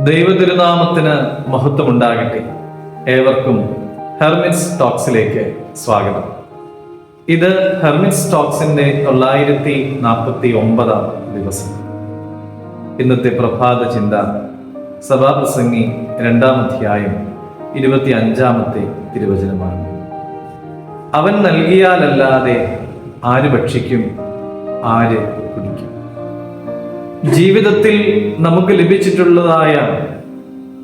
ദൈവതിരുനാമത്തിന് മഹത്വമുണ്ടാകട്ടെ. ഏവർക്കും ഹെർമിറ്റ്സ് ടോക്സിലേക്ക് സ്വാഗതം. ഇത് ഹെർമിറ്റ്സ് ടോക്സിന്റെ 949 ദിവസം. ഇന്നത്തെ പ്രഭാത ചിന്ത സഭാപ്രസംഗി 2-ാം അധ്യായം 25-ാമത്തെ തിരുവചനമാണ്. അവൻ നൽകിയാലല്ലാതെ ആര് ഭക്ഷിക്കും, ആര് കുടിക്കും? ജീവിതത്തിൽ നമുക്ക് ലഭിച്ചിട്ടുള്ളതായ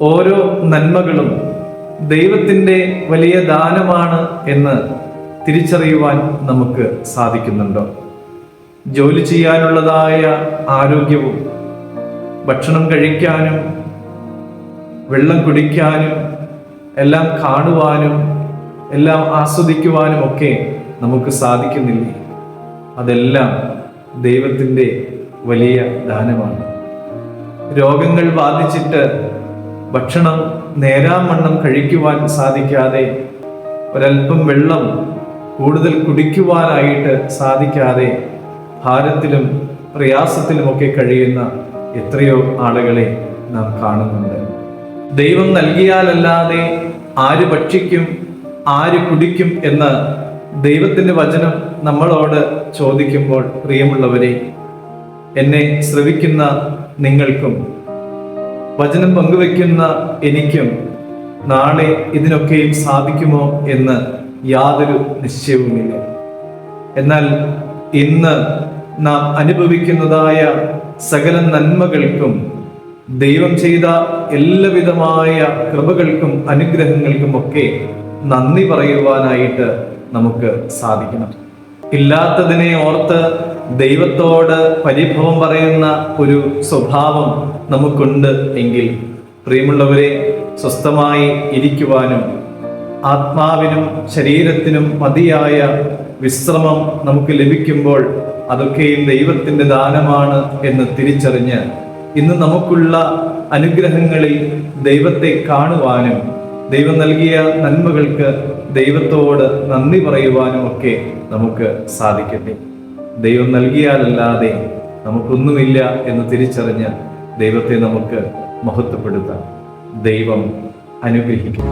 ഓരോ നന്മകളും ദൈവത്തിൻ്റെ വലിയ ദാനമാണ് എന്ന് തിരിച്ചറിയുവാൻ നമുക്ക് സാധിക്കുന്നുണ്ടോ? ജോലി ചെയ്യാനുള്ളതായ ആരോഗ്യവും, ഭക്ഷണം കഴിക്കാനും വെള്ളം കുടിക്കാനും, എല്ലാം കാണുവാനും എല്ലാം ആസ്വദിക്കുവാനും ഒക്കെ നമുക്ക് സാധിക്കുന്നില്ലേ? അതെല്ലാം ദൈവത്തിൻ്റെ വലിയ ദാനമാണ്. രോഗങ്ങൾ ബാധിച്ചിട്ട് ഭക്ഷണം നേരാവണ്ണം കഴിക്കുവാൻ സാധിക്കാതെ, ഒരൽപ്പം വെള്ളം കൂടുതൽ കുടിക്കുവാനായിട്ട് സാധിക്കാതെ ഭാരത്തിലും പ്രയാസത്തിലുമൊക്കെ കഴിയുന്ന എത്രയോ ആളുകളെ നാം കാണുന്നുണ്ട്. ദൈവം നൽകിയാലല്ലാതെ ആര് ഭക്ഷിക്കും, ആര് കുടിക്കും എന്ന് ദൈവത്തിൻ്റെ വചനം നമ്മളോട് ചോദിക്കുമ്പോൾ, പ്രിയമുള്ളവരെ, എന്നെ ശ്രവിക്കുന്ന നിങ്ങൾക്കും വചനം പങ്കുവെക്കുന്ന എനിക്കും നാളെ ഇതിനൊക്കെയും സാധിക്കുമോ എന്ന് യാതൊരു നിശ്ചയവുമില്ല. എന്നാൽ ഇന്ന് നാം അനുഭവിക്കുന്നതായ സകല നന്മകൾക്കും, ദൈവം ചെയ്ത എല്ലാവിധമായ കൃപകൾക്കും അനുഗ്രഹങ്ങൾക്കും ഒക്കെ നന്ദി പറയുവാനായിട്ട് നമുക്ക് സാധിക്കണം. ഇല്ലാത്തതിനെ ഓർത്ത് ദൈവത്തോട് പരിഭവം പറയുന്ന ഒരു സ്വഭാവം നമുക്കുണ്ട് എങ്കിൽ, പ്രിയമുള്ളവരെ, സ്വസ്ഥമായി ഇരിക്കുവാനും ആത്മാവിനും ശരീരത്തിനും മതിയായ വിശ്രമം നമുക്ക് ലഭിക്കുമ്പോൾ അതൊക്കെയും ദൈവത്തിൻ്റെ ദാനമാണ് എന്ന് തിരിച്ചറിഞ്ഞ് ഇന്ന് നമുക്കുള്ള അനുഗ്രഹങ്ങളിൽ ദൈവത്തെ കാണുവാനും ദൈവം നൽകിയ നന്മകൾക്ക് ദൈവത്തോട് നന്ദി പറയുവാനും ഒക്കെ നമുക്ക് സാധിക്കട്ടെ. ദൈവം നൽകിയാലല്ലാതെ നമുക്കൊന്നുമില്ല എന്ന് തിരിച്ചറിഞ്ഞ് ദൈവത്തെ നമുക്ക് മഹത്വപ്പെടുത്താം. ദൈവം അനുഗ്രഹിക്കും.